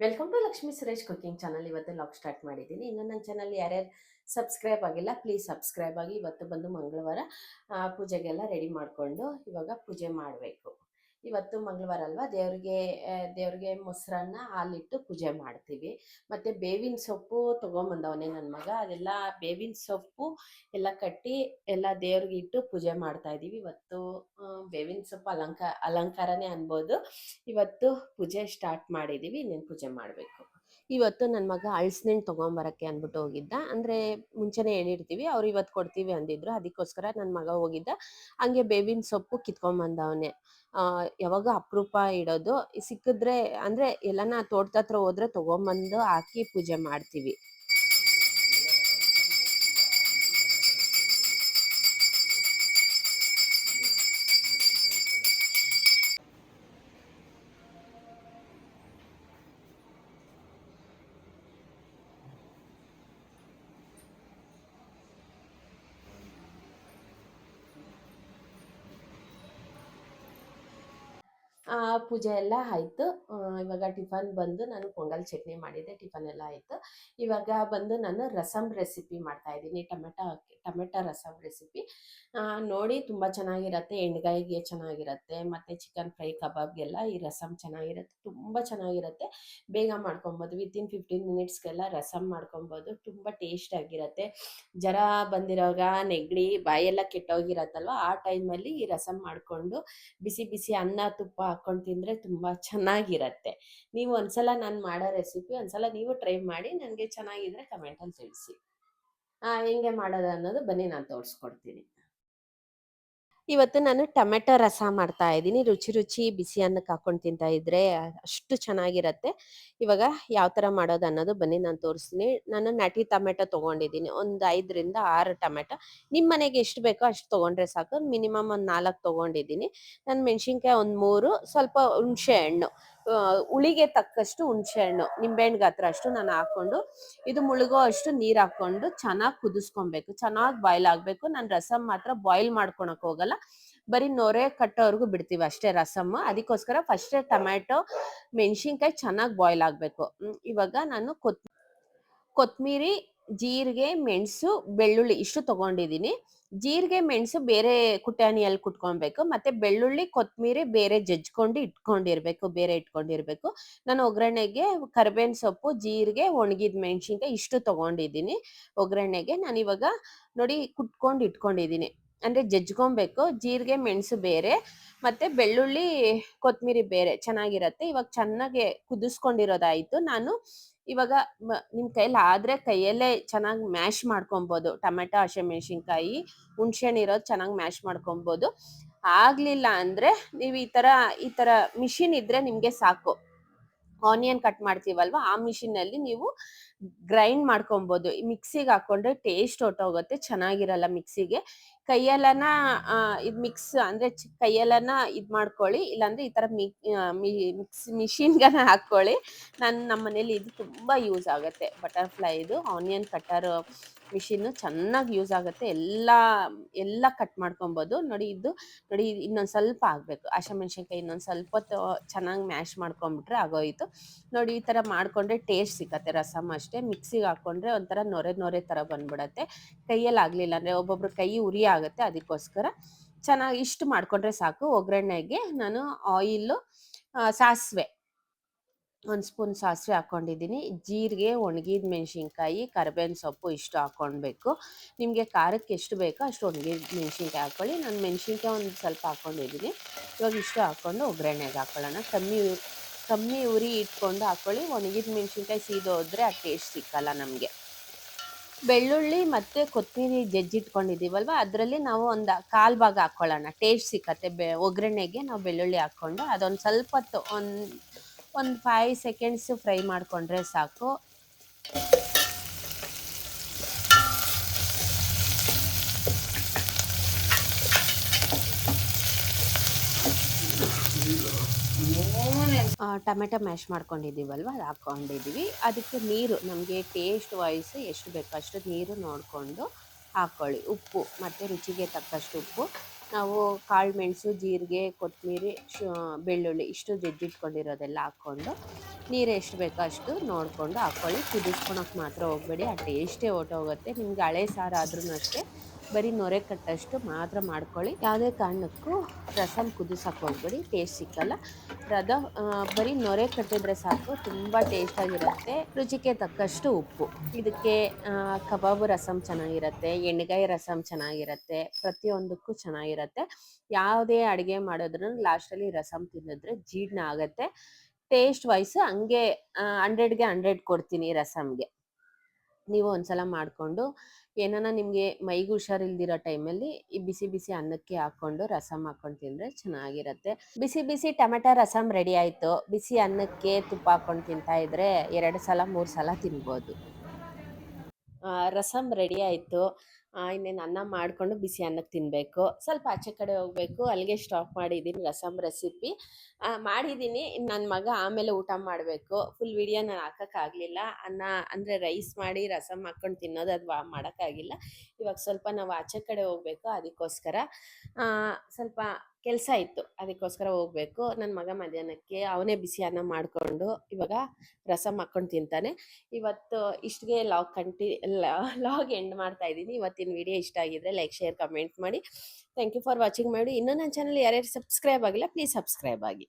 Welcome to Lakshmi Suresh cooking channel. ಇವತ್ತು log start ಮಾಡಿದ್ದೀನಿ. ಇನ್ನು ನನ್ನ ಚಾನಲ್ ಯಾರ್ಯಾರು ಸಬ್ಸ್ಕ್ರೈಬ್ ಆಗಿಲ್ಲ ಪ್ಲೀಸ್ ಸಬ್ಸ್ಕ್ರೈಬ್ ಆಗಿ. ಇವತ್ತು ಬಂದು ಮಂಗಳವಾರ ಪೂಜೆಗೆಲ್ಲ ರೆಡಿ ಮಾಡಿಕೊಂಡು ಇವಾಗ ಪೂಜೆ ಮಾಡಬೇಕು. ಇವತ್ತು ಮಂಗಳವಾರ ಅಲ್ವಾ, ದೇವ್ರಿಗೆ ಮೊಸರನ್ನ ಹಾಲಿಟ್ಟು ಪೂಜೆ ಮಾಡ್ತೀವಿ. ಮತ್ತು ಬೇವಿನ ಸೊಪ್ಪು ತೊಗೊಂಬಂದವನೇ ನನ್ನ ಮಗ. ಅದೆಲ್ಲ ಬೇವಿನ ಸೊಪ್ಪು ಎಲ್ಲ ಕಟ್ಟಿ ಎಲ್ಲ ದೇವ್ರಿಗೆ ಇಟ್ಟು ಪೂಜೆ ಮಾಡ್ತಾ ಇದ್ದೀವಿ. ಇವತ್ತು ಬೇವಿನ ಸೊಪ್ಪು ಅಲಂಕಾರನೇ ಅನ್ಬೋದು. ಇವತ್ತು ಪೂಜೆ ಸ್ಟಾರ್ಟ್ ಮಾಡಿದ್ದೀವಿ. ಇನ್ನೇನು ಪೂಜೆ ಮಾಡಬೇಕು. ಇವತ್ತು ನನ್ನ ಮಗ ಹಳ್ಸಿನಣ್ಣು ತೊಗೊಂಬರಕ್ಕೆ ಅಂದ್ಬಿಟ್ಟು ಹೋಗಿದ್ದ. ಅಂದರೆ ಮುಂಚೆನೇ ಹೇಳಿರ್ತೀವಿ, ಅವ್ರು ಇವತ್ತು ಕೊಡ್ತೀವಿ ಅಂದಿದ್ರು. ಅದಕ್ಕೋಸ್ಕರ ನನ್ನ ಮಗ ಹೋಗಿದ್ದ. ಹಂಗೆ ಬೇವಿನ ಸೊಪ್ಪು ಕಿತ್ಕೊಂಬಂದವನೇ. ಯಾವಾಗ ಅಪರೂಪ ಇಡೋದು, ಸಿಕ್ಕಿದ್ರೆ ಅಂದರೆ ಎಲ್ಲನ ತೋಟದ ಹತ್ರ ಹೋದ್ರೆ ತೊಗೊಂಬಂದು ಹಾಕಿ ಪೂಜೆ ಮಾಡ್ತೀವಿ. ಪೂಜೆ ಎಲ್ಲ ಆಯಿತು. ಇವಾಗ ಟಿಫನ್ ಬಂದು ನಾನು ಪೊಂಗಲ್ ಚಟ್ನಿ ಮಾಡಿದ್ದೆ. ಟಿಫನ್ ಎಲ್ಲ ಆಯಿತು. ಇವಾಗ ಬಂದು ನಾನು ರಸಮ್ ರೆಸಿಪಿ ಮಾಡ್ತಾಯಿದ್ದೀನಿ. ಟೊಮೆಟೊ ರಸಮ್ ರೆಸಿಪಿ ನೋಡಿ ತುಂಬ ಚೆನ್ನಾಗಿರುತ್ತೆ. ಎಣ್ಗಾಯಿಗೆ ಚೆನ್ನಾಗಿರುತ್ತೆ, ಮತ್ತು ಚಿಕನ್ ಫ್ರೈ ಕಬಾಬ್ಗೆಲ್ಲ ಈ ರಸಮ್ ಚೆನ್ನಾಗಿರುತ್ತೆ, ತುಂಬ ಚೆನ್ನಾಗಿರುತ್ತೆ. ಬೇಗ ಮಾಡ್ಕೊಬೋದು. ವಿತಿನ್ 15 ಮಿನಿಟ್ಸ್ಗೆಲ್ಲ ರಸಮ್ ಮಾಡ್ಕೊಬೋದು. ತುಂಬ ಟೇಸ್ಟಾಗಿರುತ್ತೆ. ಜ್ವರ ಬಂದಿರೋವಾಗ, ನೆಗಡಿ, ಬಾಯೆಲ್ಲ ಕೆಟ್ಟೋಗಿರತ್ತಲ್ವ, ಆ ಟೈಮಲ್ಲಿ ಈ ರಸಮ್ ಮಾಡಿಕೊಂಡು ಬಿಸಿ ಬಿಸಿ ಅನ್ನ ತುಪ್ಪ ಹಾಕ್ಕೊಂಡು ತಿಂದರೆ ತುಂಬ ಚೆನ್ನಾಗಿರತ್ತೆ. ನೀವು ಒಂದ್ಸಲ ನಾನು ಮಾಡೋ ರೆಸಿಪಿ ಒಂದ್ಸಲ ನೀವು ಟ್ರೈ ಮಾಡಿ, ನನಗೆ ಚೆನ್ನಾಗಿದ್ರೆ ಕಮೆಂಟಲ್ಲಿ ತಿಳಿಸಿ. ಹೆಂಗೆ ಮಾಡೋದು ಅನ್ನೋದು ಬನ್ನಿ ನಾನು ತೋರಿಸ್ಕೊಡ್ತೀನಿ. ಇವತ್ತು ನಾನು ಟೊಮೆಟೊ ರಸ ಮಾಡ್ತಾ ಇದ್ದೀನಿ. ರುಚಿ ರುಚಿ ಬಿಸಿ ಅನ್ನಕ್ಕೆ ಹಾಕೊಂಡು ತಿಂತಾ ಇದ್ರೆ ಅಷ್ಟು ಚೆನ್ನಾಗಿರತ್ತೆ. ಇವಾಗ ಯಾವ ಥರ ಮಾಡೋದು ಅನ್ನೋದು ಬನ್ನಿ ನಾನು ತೋರಿಸ್ತೀನಿ. ನಾನು ನಾಟಿ ಟೊಮೆಟೊ ತೊಗೊಂಡಿದ್ದೀನಿ. ಒಂದು 5ರಿಂದ 6 ಟೊಮೆಟೊ. ನಿಮ್ಮ ಮನೆಗೆ ಎಷ್ಟು ಬೇಕೋ ಅಷ್ಟು ತೊಗೊಂಡ್ರೆ ಸಾಕು. ಮಿನಿಮಮ್ ಒಂದು 4 ತೊಗೊಂಡಿದ್ದೀನಿ. ನಾನು ಮೆಣಸಿನ್ಕಾಯಿ ಒಂದು 3, ಸ್ವಲ್ಪ ಹುಣಸೆ ಹಣ್ಣು, ಹುಳಿಗೆ ತಕ್ಕಷ್ಟು ಹುಣಸೆ ಹಣ್ಣು, ನಿಂಬೆಹಣ್ಣು ಗಾತ್ರ ಅಷ್ಟು ನಾನು ಹಾಕ್ಕೊಂಡು, ಇದು ಮುಳುಗೋ ಅಷ್ಟು ನೀರು ಹಾಕ್ಕೊಂಡು ಚೆನ್ನಾಗಿ ಕುದಿಸ್ಕೊಬೇಕು. ಚೆನ್ನಾಗಿ ಬಾಯ್ಲ್ ಆಗಬೇಕು. ನಾನು ರಸಮ್ ಮಾತ್ರ ಬಾಯ್ಲ್ ಮಾಡ್ಕೊಳಕ್ಕೆ ಹೋಗಲ್ಲ, ಬರೀ ನೊರೆ ಕಟ್ಟೋವರೆಗೂ ಬಿಡ್ತೀವಿ ಅಷ್ಟೇ ರಸಮ್. ಅದಕ್ಕೋಸ್ಕರ ಫಸ್ಟೇ ಟೊಮ್ಯಾಟೊ, ಮೆಣಸಿನ್ಕಾಯಿ ಚೆನ್ನಾಗಿ ಬಾಯ್ಲ್ ಆಗಬೇಕು. ಇವಾಗ ನಾನು ಕೊತ್ತಂಬರಿ, ಜೀರಿಗೆ, ಮೆಣಸು, ಬೆಳ್ಳುಳ್ಳಿ ಇಷ್ಟು ತೊಗೊಂಡಿದ್ದೀನಿ. ಜೀರಿಗೆ ಮೆಣಸು ಬೇರೆ ಕುಟ್ಟಾಣಿಯಲ್ಲಿ ಕುಟ್ಕೊಬೇಕು, ಮತ್ತು ಬೆಳ್ಳುಳ್ಳಿ ಕೊತ್ತಂಬರಿ ಬೇರೆ ಜಜ್ಕೊಂಡು ಇಟ್ಕೊಂಡಿರಬೇಕು. ನಾನು ಒಗ್ಗರಣೆಗೆ ಕರಿಬೇವಿನ ಸೊಪ್ಪು, ಜೀರಿಗೆ, ಒಣಗಿದ ಮೆಣಸಿನ್ಕಾಯಿ ಇಷ್ಟು ತೊಗೊಂಡಿದ್ದೀನಿ. ಒಗ್ಗರಣೆಗೆ ನಾನು ಇವಾಗ ನೋಡಿ ಕುಟ್ಕೊಂಡು ಇಟ್ಕೊಂಡಿದ್ದೀನಿ. ಅಂದರೆ ಜಜ್ಕೊಬೇಕು. ಜೀರಿಗೆ ಮೆಣಸು ಬೇರೆ, ಮತ್ತು ಬೆಳ್ಳುಳ್ಳಿ ಕೊತ್ತಂಬರಿ ಬೇರೆ ಚೆನ್ನಾಗಿರುತ್ತೆ. ಇವಾಗ ಚೆನ್ನಾಗಿ ಕುದಿಸ್ಕೊಂಡಿರೋದಾಯಿತು. ನಾನು ಇವಾಗ ನಿಮ್ಮ ಕೈಯಲ್ಲಿ ಆದರೆ ಕೈಯಲ್ಲೇ ಚೆನ್ನಾಗಿ ಮ್ಯಾಶ್ ಮಾಡ್ಕೊಬೋದು. ಟೊಮೆಟೊ, ಹಸಿಮೆಣಸಿನ್ಕಾಯಿ, ಹುಣ್ಸೆಹಣ್ಣು ಇರೋದು ಚೆನ್ನಾಗಿ ಮ್ಯಾಶ್ ಮಾಡ್ಕೊಬೋದು. ಆಗಲಿಲ್ಲ ಅಂದರೆ ನೀವು ಈ ಥರ ಮಿಷಿನ್ ಇದ್ದರೆ ನಿಮಗೆ ಸಾಕು. ಆನಿಯನ್ ಕಟ್ ಮಾಡ್ತೀವಲ್ವ, ಆ ಮಿಷಿನಲ್ಲಿ ನೀವು ಗ್ರೈಂಡ್ ಮಾಡ್ಕೊಬೋದು. ಮಿಕ್ಸಿಗೆ ಹಾಕ್ಕೊಂಡ್ರೆ ಟೇಸ್ಟ್ ಹೊರ್ಟೋಗುತ್ತೆ, ಚೆನ್ನಾಗಿರಲ್ಲ ಮಿಕ್ಸಿಗೆ. ಕೈಯಲ್ಲನ ಇದು ಮಿಕ್ಸ್ ಅಂದರೆ ಕೈಯಲ್ಲನ ಇದು ಮಾಡ್ಕೊಳ್ಳಿ, ಇಲ್ಲಾಂದರೆ ಈ ಥರ ಮಿಷಿನ್ಗನ ಹಾಕ್ಕೊಳ್ಳಿ. ನಮ್ಮ ಮನೇಲಿ ಇದು ತುಂಬ ಯೂಸ್ ಆಗುತ್ತೆ. ಬಟರ್ಫ್ಲೈದು ಆನಿಯನ್ ಕಟ್ಟರ್ ಮಿಷಿನ್ನು ಚೆನ್ನಾಗಿ ಯೂಸ್ ಆಗುತ್ತೆ. ಎಲ್ಲ ಕಟ್ ಮಾಡ್ಕೊಬೋದು. ನೋಡಿ ಇನ್ನೊಂದು ಸ್ವಲ್ಪ ಆಗಬೇಕು. ಹಸಿಮೆಣ್ಸಿನ್ಕಾಯಿ ಇನ್ನೊಂದು ಸ್ವಲ್ಪ ಹೊತ್ತು ಚೆನ್ನಾಗಿ ಮ್ಯಾಶ್ ಮಾಡ್ಕೊಂಬಿಟ್ರೆ ಆಗೋಯಿತು. ನೋಡಿ ಈ ಥರ ಮಾಡಿಕೊಂಡ್ರೆ ಟೇಸ್ಟ್ ಸಿಕ್ಕತ್ತೆ ರಸಮ್ ಅಷ್ಟೇ. ಮಿಕ್ಸಿಗೆ ಹಾಕ್ಕೊಂಡ್ರೆ ಒಂಥರ ನೊರೆ ಥರ ಬಂದ್ಬಿಡತ್ತೆ. ಕೈಯಲ್ಲಿ ಆಗಲಿಲ್ಲ ಅಂದರೆ ಒಬ್ಬೊಬ್ರು ಕೈ ಉರಿ ಆಗುತ್ತೆ. ಅದಕ್ಕೋಸ್ಕರ ಚೆನ್ನಾಗಿ ಇಷ್ಟು ಮಾಡಿಕೊಂಡ್ರೆ ಸಾಕು. ಒಗ್ಗರಣೆಗೆ ನಾನು ಆಯಿಲು, ಸಾಸಿವೆ, 1 ಸ್ಪೂನ್ ಸಾಸಿವೆ ಹಾಕ್ಕೊಂಡಿದ್ದೀನಿ. ಜೀರಿಗೆ, ಒಣಗಿದ ಮೆಣಸಿನ್ಕಾಯಿ, ಕರಿಬೇವಿನ ಸೊಪ್ಪು ಇಷ್ಟು ಹಾಕ್ಕೊಳ್ಬೇಕು. ನಿಮಗೆ ಖಾರಕ್ಕೆ ಎಷ್ಟು ಬೇಕೋ ಅಷ್ಟು ಒಣಗಿದ ಮೆಣಸಿನ್ಕಾಯಿ ಹಾಕ್ಕೊಳ್ಳಿ. ನಾನು ಮೆಣಸಿನ್ಕಾಯಿ ಒಂದು ಸ್ವಲ್ಪ ಹಾಕ್ಕೊಂಡಿದ್ದೀನಿ. ಇವಾಗ ಇಷ್ಟು ಹಾಕ್ಕೊಂಡು ಒಗ್ಗರಣೆಗೆ ಹಾಕ್ಕೊಳ್ಳೋಣ. ಕಮ್ಮಿ ಉರಿ ಇಟ್ಕೊಂಡು ಹಾಕ್ಕೊಳ್ಳಿ. ಒಣಗಿದ ಮೆಣಸಿನ್ಕಾಯಿ ಸೀದೋದ್ರೆ ಆ ಟೇಸ್ಟ್ ಸಿಕ್ಕಲ್ಲ ನಮಗೆ. ಬೆಳ್ಳುಳ್ಳಿ ಮತ್ತು ಕೊತ್ತಂಬರಿ ಜಜ್ಜಿಟ್ಕೊಂಡಿದ್ದೀವಲ್ವ, ಅದರಲ್ಲಿ ನಾವು ಒಂದು 1/4 ಭಾಗ ಹಾಕ್ಕೊಳ್ಳೋಣ, ಟೇಸ್ಟ್ ಸಿಕ್ಕತ್ತೆ. ಒಗ್ಗರಣೆಗೆ ನಾವು ಬೆಳ್ಳುಳ್ಳಿ ಹಾಕ್ಕೊಂಡು ಅದೊಂದು ಸ್ವಲ್ಪ ಹೊತ್ತು ಒಂದು 5 ಸೆಕೆಂಡ್ಸು ಫ್ರೈ ಮಾಡಿಕೊಂಡ್ರೆ ಸಾಕು. ಟೊಮೆಟೊ ಮ್ಯಾಶ್ ಮಾಡ್ಕೊಂಡಿದ್ದೀವಲ್ವ, ಅದು ಹಾಕ್ಕೊಂಡಿದ್ದೀವಿ. ಅದಕ್ಕೆ ನೀರು ನಮಗೆ ಟೇಸ್ಟ್ ವೈಸ್ ಎಷ್ಟು ಬೇಕೋ ಅಷ್ಟು ನೀರು ನೋಡಿಕೊಂಡು ಹಾಕ್ಕೊಳ್ಳಿ. ಉಪ್ಪು ಮತ್ತು ರುಚಿಗೆ ತಕ್ಕಷ್ಟು ಉಪ್ಪು. ನಾವು ಕಾಳು ಮೆಣಸು ಜೀರಿಗೆ ಕೊತ್ತಂಬರಿ ಬೆಳ್ಳುಳ್ಳಿ ಇಷ್ಟು ಜಜ್ಜಿಟ್ಕೊಂಡಿರೋದೆಲ್ಲ ಹಾಕ್ಕೊಂಡು ನೀರು ಎಷ್ಟು ಬೇಕೋ ಅಷ್ಟು ನೋಡಿಕೊಂಡು ಹಾಕ್ಕೊಳ್ಳಿ. ಕುದಿಸ್ಕೊಳಕ್ಕೆ ಮಾತ್ರ ಹೋಗಬೇಡಿ, ಆ ಟೇಸ್ಟೇ ಹೊರ್ಟೋಗುತ್ತೆ. ನಿಮ್ಗೆ ಹಳೆ ಸಾರು ಆದ್ರೂ ಅಷ್ಟೇ ಬರೀ ನೊರೆ ಕಟ್ಟಷ್ಟು ಮಾತ್ರ ಮಾಡ್ಕೊಳ್ಳಿ. ಯಾವುದೇ ಕಾರಣಕ್ಕೂ ರಸಮ್ ಕುದಿಸೋಕೆ ಹೋಗಬೇಡಿ, ಟೇಸ್ಟ್ ಸಿಕ್ಕಲ್ಲ. ರದ ಬರೀ ನೊರೆ ಕಟ್ಟಿದ್ರೆ ಸಾಕು, ತುಂಬ ಟೇಸ್ಟಾಗಿರುತ್ತೆ. ರುಚಿಗೆ ತಕ್ಕಷ್ಟು ಉಪ್ಪು. ಇದಕ್ಕೆ ಕಬಾಬು ರಸಮ್ ಚೆನ್ನಾಗಿರುತ್ತೆ, ಎಣ್ಗಾಯಿ ರಸಮ್ ಚೆನ್ನಾಗಿರುತ್ತೆ, ಪ್ರತಿಯೊಂದಕ್ಕೂ ಚೆನ್ನಾಗಿರುತ್ತೆ. ಯಾವುದೇ ಅಡುಗೆ ಮಾಡಿದ್ರು ಲಾಸ್ಟಲ್ಲಿ ರಸಮ್ ತಿನ್ನಿದ್ರೆ ಜೀರ್ಣ ಆಗುತ್ತೆ. ಟೇಸ್ಟ್ ವೈಸ್ ಹಂಗೆ 100ಗೆ 100 ಕೊಡ್ತೀನಿ ರಸಮ್ಗೆ. ನೀವು ಒಂದ್ಸಲ ಮಾಡಿಕೊಂಡು ಏನಾನ ನಿಮಗೆ ಮೈಗೆ ಹುಷಾರಿಲ್ದಿರೋ ಟೈಮಲ್ಲಿ ಈ ಬಿಸಿ ಬಿಸಿ ಅನ್ನಕ್ಕೆ ಹಾಕ್ಕೊಂಡು ರಸಮ್ ಹಾಕ್ಕೊಂಡು ತಿಂದರೆ ಚೆನ್ನಾಗಿರುತ್ತೆ. ಬಿಸಿ ಬಿಸಿ ಟೊಮೆಟೊ ರಸಮ್ ರೆಡಿ ಆಯಿತು. ಬಿಸಿ ಅನ್ನಕ್ಕೆ ತುಪ್ಪ ಹಾಕ್ಕೊಂಡು ತಿಂತಾ ಇದ್ರೆ 2 ಸಲ 3 ಸಲ ತಿನ್ಬೋದು. ರಸಮ್ ರೆಡಿ ಆಯಿತು. ಇನ್ನೇನು ಅನ್ನ ಮಾಡಿಕೊಂಡು ಬಿಸಿ ಅನ್ನಕ್ಕೆ ತಿನ್ನಬೇಕು. ಸ್ವಲ್ಪ ಆಚೆ ಕಡೆ ಹೋಗಬೇಕು, ಅಲ್ಲಿಗೆ ಸ್ಟಾಪ್ ಮಾಡಿದ್ದೀನಿ ರಸಮ್ ರೆಸಿಪಿ. ಮಾಡಿದ್ದೀನಿ, ನನ್ನ ಮಗ ಆಮೇಲೆ ಊಟ ಮಾಡಬೇಕು. ಫುಲ್ ವಿಡಿಯೋ ನಾನು ಹಾಕೋಕ್ಕಾಗಲಿಲ್ಲ. ಅನ್ನ ಅಂದರೆ ರೈಸ್ ಮಾಡಿ ರಸಮ್ ಹಾಕ್ಕೊಂಡು ತಿನ್ನೋದು ಅದು ಮಾಡೋಕ್ಕಾಗಿಲ್ಲ. ಇವಾಗ ಸ್ವಲ್ಪ ನಾವು ಆಚೆ ಕಡೆ ಹೋಗಬೇಕು, ಅದಕ್ಕೋಸ್ಕರ ಸ್ವಲ್ಪ ಕೆಲಸ ಇತ್ತು, ಅದಕ್ಕೋಸ್ಕರ ಹೋಗಬೇಕು. ನನ್ನ ಮಗ ಮಧ್ಯಾಹ್ನಕ್ಕೆ ಅವನೇ ಬಿಸಿ ಅನ್ನ ಮಾಡಿಕೊಂಡು ಇವಾಗ ರಸಮ್ ಹಾಕ್ಕೊಂಡು ತಿಂತಾನೆ. ಇವತ್ತು ಇಷ್ಟಿಗೆ ಲಾಗ್ ಎಂಡ್ ಮಾಡ್ತಾ ಇದ್ದೀನಿ. ಇವತ್ತಿನ ವಿಡಿಯೋ ಇಷ್ಟ ಆಗಿದ್ರೆ ಲೈಕ್ ಶೇರ್ ಕಮೆಂಟ್ ಮಾಡಿ. ಥ್ಯಾಂಕ್ ಯು ಫಾರ್ ವಾಚಿಂಗ್ ಮಾಡಿ. ಇನ್ನೂ ನನ್ನ ಚಾನಲ್ ಯಾರ್ಯಾರು ಸಬ್ಸ್ಕ್ರೈಬ್ ಆಗಿಲ್ಲ ಪ್ಲೀಸ್ ಸಬ್ಸ್ಕ್ರೈಬ್ ಆಗಿ.